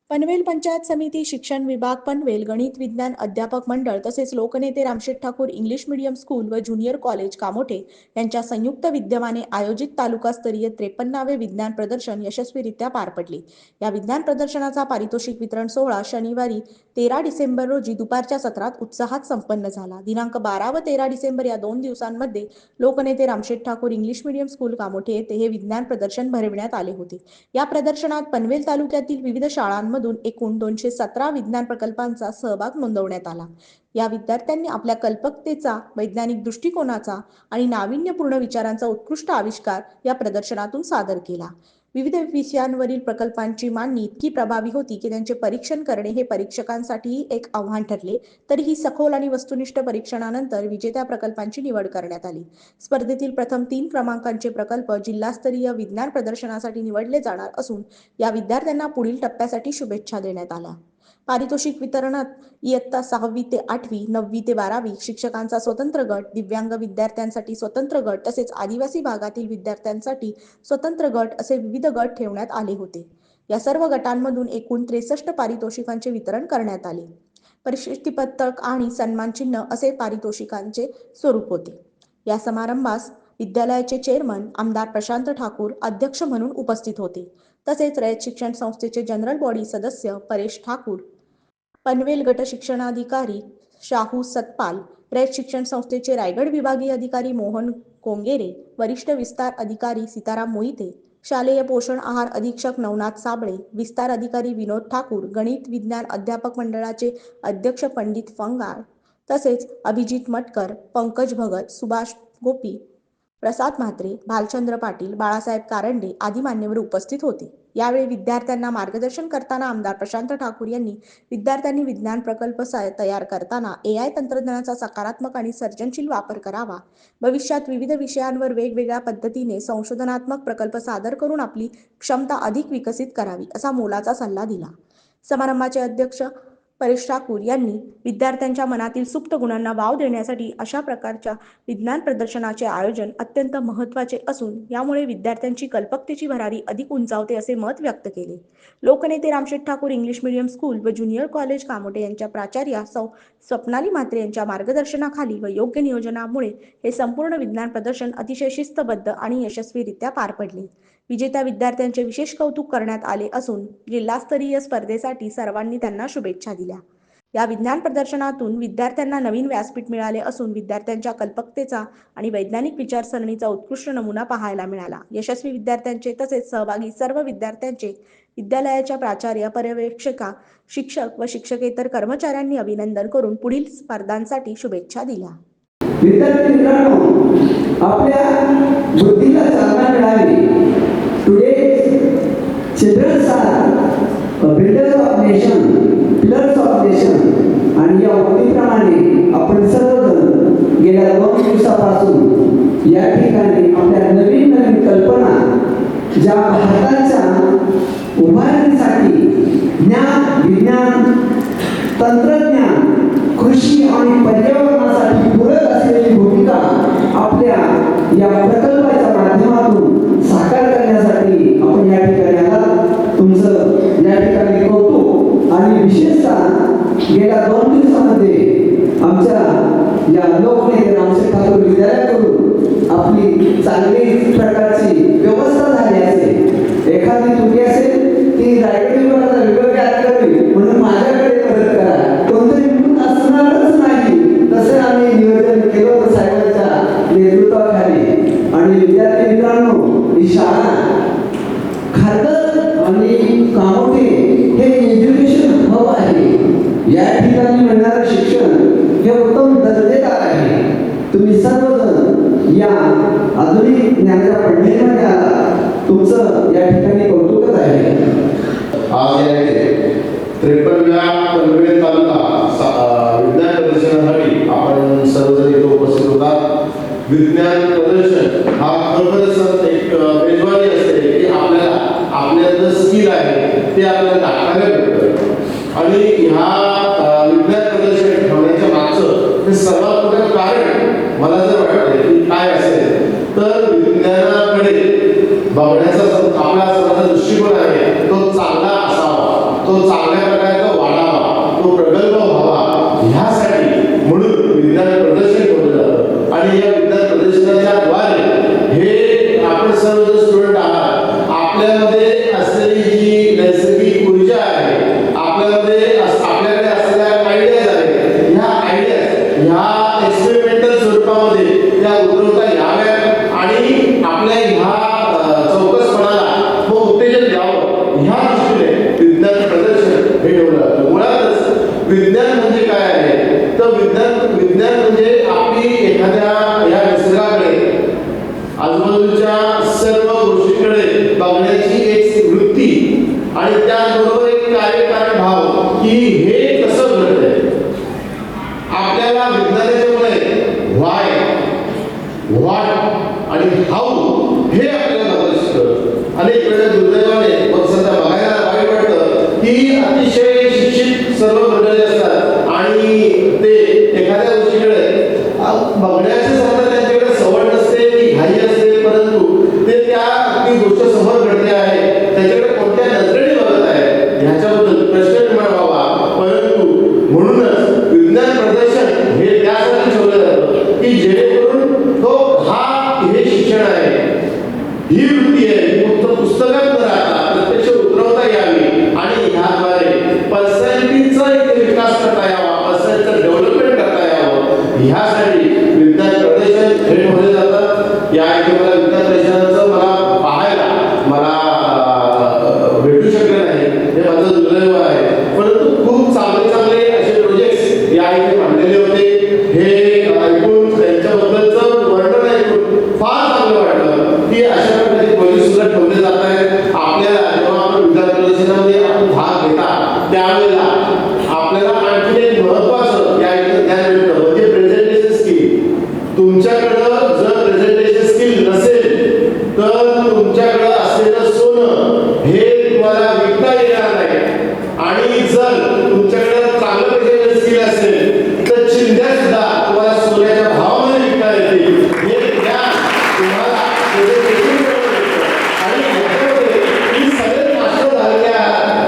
पनवेल पंचायत समिती, शिक्षण विभाग पनवेल, गणित विज्ञान अध्यापक मंडळ तसेच लोकनेते Ramsheth Thakur English medium school व ज्युनियर कॉलेज कामोठे यांच्या संयुक्त विद्यमाने आयोजित तालुकास्तरीय 53वे विज्ञान प्रदर्शन यशस्वीरित्या पार पडले। या विज्ञान प्रदर्शनाचा पारितोषिक वितरण सोहळा शनिवारी 13 डिसेंबर रोजी दुपारच्या सत्रात उत्साहात संपन्न झाला। दिनांक 12 व 13 डिसेंबर या 2 दिवसांमध्ये लोकनेते Ramsheth Thakur English medium school Kamothe येथे हे विज्ञान प्रदर्शन भरविण्यात आले होते। या प्रदर्शनात पनवेल तालुक्यातील विविध शाळांमधून एकूण 217 विज्ञान प्रकल्पांचा सहभाग नोंदवण्यात आला। या विद्यार्थ्यांनी आपल्या कल्पकतेचा, वैज्ञानिक दृष्टिकोनाचा आणि नाविन्यपूर्ण विचारांचा उत्कृष्ट आविष्कार या प्रदर्शनातून सादर केला। विविध विषयांवरील प्रकल्पांची मांडणी इतकी प्रभावी होती की त्यांचे परीक्षण करणे हे परीक्षकांसाठीही एक आव्हान ठरले। तरीही सखोल आणि वस्तुनिष्ठ परीक्षणानंतर विजेत्या प्रकल्पांची निवड करण्यात आली। स्पर्धेतील प्रथम 3 क्रमांकांचे प्रकल्प जिल्हास्तरीय विज्ञान प्रदर्शनासाठी निवडले जाणार असून या विद्यार्थ्यांना पुढील टप्प्यासाठी शुभेच्छा देण्यात आल्या। पारितोषिक वितरणात इयत्ता 6वी ते 8वी, 9वी ते 12वी, शिक्षकांचा स्वतंत्र गट, दिव्यांग विद्यार्थ्यांसाठी स्वतंत्र गट तसेच आदिवासी भागातील विद्यार्थ्यांसाठी स्वतंत्र गट असे विविध गट ठेवण्यात आले होते। या सर्व गटांमधून एकूण 63 पारितोषिकांचे वितरण करण्यात आले। प्रशस्तीपत्रक आणि सन्मानचिन्ह असे पारितोषिकांचे स्वरूप होते। या समारंभास विद्यालयाचे चेअरमन आमदार प्रशांत ठाकूर अध्यक्ष म्हणून उपस्थित होते। तसेच रयत शिक्षण संस्थेचे जनरल बॉडी सदस्य परेश ठाकूर, पनवेल गट शिक्षणाधिकारी शाहू सतपाल, रयत शिक्षण संस्थेचे रायगड विभागीय अधिकारी मोहन कोंगेरे, वरिष्ठ विस्तार अधिकारी सीताराम मोहिते, शालेय पोषण आहार अधीक्षक नवनाथ साबळे, विस्तार अधिकारी विनोद ठाकूर, गणित विज्ञान अध्यापक मंडळाचे अध्यक्ष पंडित फंगाळ, तसेच अभिजित मटकर, पंकज भगत, सुभाष गोपी, प्रसाद म्हात्रे, भालचंद्र पाटील, बाळासाहेब कारंडे आदी मान्यवर उपस्थित होते। यावेळी विद्यार्थ्यांना मार्गदर्शन करताना आमदार प्रशांत ठाकूर यांनी विद्यार्थ्यांनी विज्ञान प्रकल्प तयार करताना AI तंत्रज्ञानाचा सकारात्मक आणि सर्जनशील वापर करावा, भविष्यात विविध विषयांवर वेगवेगळ्या पद्धतीने संशोधनात्मक प्रकल्प सादर करून आपली क्षमता अधिक विकसित करावी असा मोलाचा सल्ला दिला। समारंभाचे अध्यक्ष परेश ठाकूर यांनी विद्यार्थ्यांच्या मनातील सुप्त गुणांना वाव देण्यासाठी अशा प्रकारच्या विज्ञान प्रदर्शनाचे आयोजन अत्यंत महत्त्वाचे असून यामुळे विद्यार्थ्यांची कल्पकतेची भरारी अधिक उंचावते असे मत व्यक्त केले। लोकनेते Ramsheth Thakur English medium school व ज्युनियर कॉलेज कामोठे यांच्या प्राचार्या सौ स्वप्नाली म्हात्रे यांच्या मार्गदर्शनाखाली व योग्य नियोजनामुळे हे संपूर्ण विज्ञान प्रदर्शन अतिशय शिस्तबद्ध आणि यशस्वीरित्या पार पडले। विजेत्या विद्यार्थ्यांचे विशेष कौतुक करण्यात आले असून जिल्हास्तरीय स्पर्धेसाठी सर्वांनी त्यांना शुभेच्छा दिल्या। या विज्ञान प्रदर्शनातून विद्यार्थ्यांना नवीन व्यासपीठ मिळाले असून विद्यार्थ्यांच्या कल्पकतेचा आणि वैज्ञानिक विचारसरणीचा उत्कृष्ट नमुना पाहायला मिळाला। यशस्वी विद्यार्थ्यांचे तसेच सहभागी सर्व विद्यार्थ्यांचे विद्यालयाच्या प्राचार्य, पर्यवेक्षिका, शिक्षक व शिक्षकेतर कर्मचाऱ्यांनी अभिनंदन करून पुढील स्पर्धांसाठी शुभेच्छा दिल्या। विद्यार्थी मित्रांनो, आपल्या बुद्धीला चालना मिळावी। Today childrens are builders of nation, pillars of nation. आणि या उक्तीप्रमाणे आपण सर्वजण गेल्या 2 दिवसापासून या ठिकाणी आपल्या नवीन नवीन कल्पना ज्या भारताच्या उभारणीसाठी ज्ञान, विज्ञान, तंत्रज्ञान, कृषी आणि पर्यावरणासाठी पूरक असलेली भूमिका आपल्या या प्रकल्पाच्या माध्यमातून साकार करण्यासाठी आपण या ठिकाणी आलात। तुमचं या ठिकाणी कौतुक आणि विशेषतः गेल्या 2 दिवसांमध्ये आमच्या या लोकनेते रामशेठ ठाकूर विद्यालयाकडून आपली चांगली प्रकारची व्यवस्था झाली असेल। एखादी त्रुटी असेल ती रायगड विभागाचा विभागीय अधिकारी म्हणून माझ्याकडे परत करा, कोणतरी म्हणून असणारच नाही। तसं आम्ही नियोजन केलं होतं साहेबांच्या नेतृत्वाखाली। आणि विद्यार्थी मित्रांनो, ही शाळा खारघर आणि कामोठे हे एज्युकेशन हब आहे। या ठिकाणी मिळणारं शिक्षण हे उत्तम दर्जेदार आहे। तुम्ही सर्वजण या आधुनिक ज्ञानाच्या पडद्यामध्ये आला, तुमचं या ठिकाणी कौतुकच आहे। आज या 53व्या पनवेल तालुका विज्ञान प्रदर्शनासाठी आपण सर्वजण इथे उपस्थित होतात। विज्ञान प्रदर्शन हा खरोखरच एक मेजवानी असते की आपल्याला आपल्याला स्किल आहे ते आपल्याला दाखवायला भेटतं। आणि ह्या विज्ञान प्रदर्शन ठेवण्याच्या मागचं हे सर्वात मोठं कारण मला जर वाटतं की काय असेल तर विज्ञानाकडे बघण्याचा आपला सर्वांचा दृष्टिकोन आहे तो चांगला असावा, तो तो चांगल्या प्रकारचा वाढावा, तो प्रगल्भ व्हावा, ह्यासाठी म्हणून विज्ञान प्रदर्शन ठेवलं जातं. आणि या विज्ञान प्रदर्शनाच्या द्वारे हे आपण सर्व जे स्टुडंट आहात, आपल्यामध्ये असलेली जी नैसर्गिक ऊर्जा आहे, आपल्याकडे असलेल्या आयडियाज आहेत, ह्या आयडियाज ह्या एक्सपेरिमेंटल स्वरूपामध्ये त्या उतरवता याव्यात आणि आपल्या ह्या चौकसपणाला उत्तेजन द्यावं, ह्या दृष्टीने विज्ञान प्रदर्शन हे ठेवलं जातं. मुळातच विज्ञान म्हणजे काय आहे, तर विज्ञान म्हणजे आपली एखाद्या या निसर्गाकडे, आजूबाजूच्या सर्व गोष्टींकडे बघण्याची एक वृत्ती आणि त्याचबरोबर एक कार्यकारण भाव की हे कसं घडतंय. आपल्याला विज्ञानाच्यामुळे व्हाय, व्हॉट आणि हाऊ हे आपल्याला बघायला शिकवलं. अनेक वेळा दुर्दैवाने मग सध्या बघायला वाईट वाटतं की अतिशय शिक्षित सर्व मंडळी असतात आणि ते एखाद्या गोष्टीकडे बघण्याची समजा त्यांच्याकडे सवय नसते की घाई असते, परंतु ते ती गोष्ट समोर घडते आहे त्याच्याकडे कोणत्या नजरेने बघत आहे ह्याच्याबद्दल प्रश्न निर्माण व्हावा. परंतु म्हणूनच विज्ञान प्रदर्शन हे त्यासाठी ठेवलं जातं की जेणेकरून हे शिक्षण आहे, ही वृत्ती आहे, फक्त पुस्तकात न राहता प्रत्यक्ष उतरवता यावी आणि ह्याद्वारे पर्सनॅलिटीचा एक विकास करता यावा, पर्सनॅलिटीचं डेव्हलपमेंट करता यावं, ह्यासाठी विज्ञान प्रदर्शन हे ठेवले जातात. या इथे मला विज्ञान प्रदर्शनाचं पाहायला भेटू शकलं नाही, हे माझं दुर्दैव आहे. परंतु खूप चांगले असे प्रोजेक्ट्स या इथे मांडलेले होते. हे ऐकून त्यांच्याबद्दलचं वर्णन ऐकून फार चांगलं वाटलं की अशा प्रकारचे प्रोजेक्ट सुद्धा ठेवले जात आहेत. आपल्याला जेव्हा आपण विज्ञान प्रदर्शनामध्ये भाग घेता त्यावेळेला आपल्याला आणखी एक महत्त्वाचं या इथे ध्यान मिळतं म्हणजे प्रेझेंटेशन स्किल. तुमच्याकडं जर प्रेझेंटेशन स्किल नसेल तर तुमच्याकडं असलेलं सोनं हे तुम्हाला विकता येणार नाही आणि जर तुमच्याकडे चांगलं प्रेझेंटेशन स्किल असेल तर चिंध्या सुद्धा तुम्हाला सोन्याच्या भावामध्ये विकता येतील. हे ज्ञान तुम्हाला प्रेझेंटेशन आणि ह्याच्यामध्ये ही सगळे मास्टर झालेल्या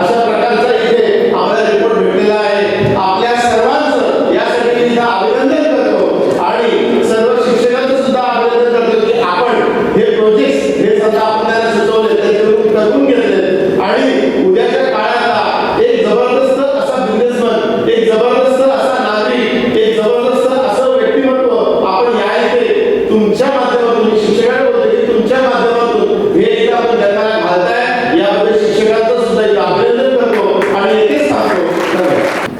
अशा प्रकारचा इथे आम्हाला रिपोर्ट भेटलेला आहे. आपल्या सर्वांचं यासाठी इथं अभिनंदन करतो आणि सर्व शिक्षकांचं सुद्धा अभिनंदन करतो की आपण हे प्रोजेक्ट हे सध्या आपल्याला सुचवले त्याच्यावरून करून घेतले आणि उद्याच्या काळात एक जबरदस्त असा बिझनेसमन, एक जबरदस्त असा नागरिक, एक जबरदस्त असं व्यक्तिमत्व आपण या इथे तुमच्या माध्यमातून शिक्षकांना बोलतो की तुमच्या माध्यमातून हे इथं आपण जगाला घालताय, याबद्दल शिक्षकांचं सुद्धा इथं अभिनंदन करतो आणि येथेच थांबतो.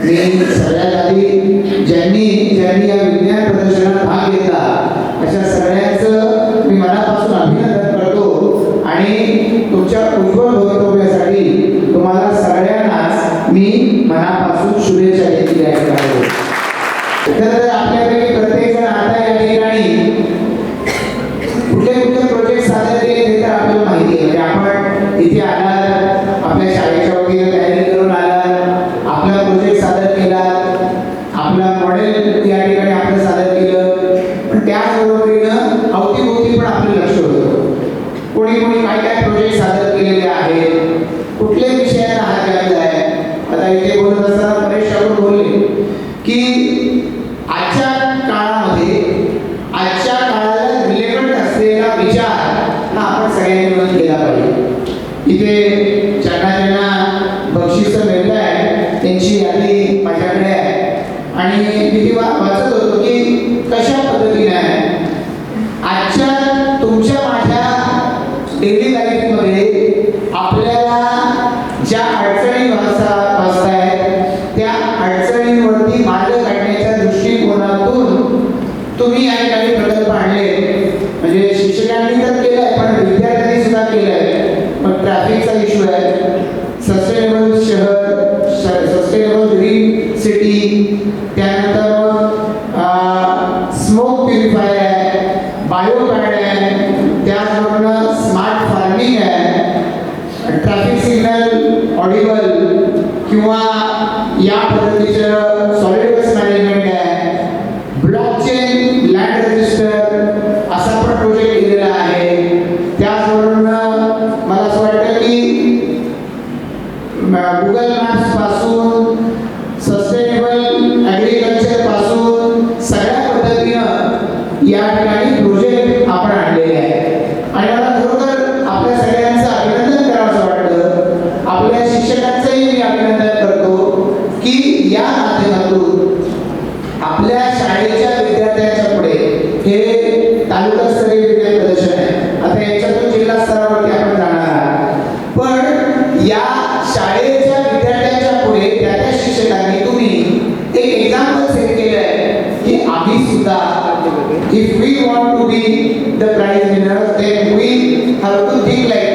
मी सगळ्यात आधी ज्यांनी या विज्ञान प्रदर्शनात भाग घेतला अशा सगळ्यांचं मी मनापासून अभिनंदन करतो आणि तुमच्या उज्ज्वल भवितव्यासाठी तुम्हाला सगळ्यांनाच मी मनापासून शुभेच्छा देत आहे. तर आपल्यापैकी प्रत्येक जण आता या ठिकाणी कुठले प्रोजेक्ट सादर केले ते तर आपल्याला माहिती आहे. म्हणजे आपण इथे आलात, आपल्या शाळेच्या वतीने तयारी करून आलात, आपला प्रोजेक्ट सादर केला, आपला मॉडेल या ठिकाणी आपलं सादर केलं, पण त्याचबरोबरीनं अवतीभोवती पण आपलं लक्ष होतं. कोणी काय प्रोजेक्ट सादर केलेले आहेत, कुठल्या विषयांना हात घातला आहे. आता इथे बोलत असताना परेश ठाकूर बोलले की आजच्या काळाला रिलेव्हंट असलेला विचार हा आपण सगळ्यांनी मिळून केला पाहिजे. इथे ज्यांना बक्षिसं मिळत आहे त्यांची यादी माझ्याकडे आहे आणि मी वाचत होतो की कशा पद्धतीने आहे. आजच्या तुमच्या माझ्या डेली लाईफमध्ये आपल्याला ज्या अडचणी भासतायत त्या अडचणींवरती मार्ग काढण्याच्या दृष्टिकोनातून तुम्ही या ठिकाणी प्रकल्प आणले. म्हणजे शिक्षकांनी तर केलंय पण विद्यार्थ्यांनी सुद्धा केलंय. मग ट्रॅफिकचा इश्यू आहे, सस्टेनेबल शहर, सस्टेनेबल ग्रीन सिटी, त्यानंतर स्मोक प्युरिफायर आहे, बायोपॅड आहे, त्याचबरोबर स्मार्ट फार्मिंग आहे, ट्रॅफिक सिग्नल ऑडिबल किंवा या पद्धतीचं सॉलिड वेस्ट मॅनेजमेंट आहे, ब्लॉकचेन लँड रजिस्टर असा पण प्रोजेक्ट केलेला आहे. त्याचबरोबर मला असं वाटतं की गुगल मॅप्स पासून सस्टेनेबल ॲग्रिकल्चर पासून सगळ्या पद्धतीनं या ठिकाणी प्रोजेक्ट आपण आणलेले आहे. आणि मला खरोखर आपल्या सगळ्यांचं अभिनंदन करावंसं वाटतं. आपल्या शिक्षकांचंही मी अभिनंदन करतो की या माध्यमातून आपल्या शाळेच्या विद्यार्थ्यांच्या पुढे हे तालुकास्तरीय विज्ञान प्रदर्शन आहे. आता याच्यातून जिल्हा स्तरावरती आपण जाणार आहात, पण या शाळेच्या विद्यार्थ्यांच्या पुढे त्या शिक्षकांनी तुम्ही एक एक्झाम्पल सेट केलं आहे की आम्ही सुद्धा if we want to be the prize winner then we have to think like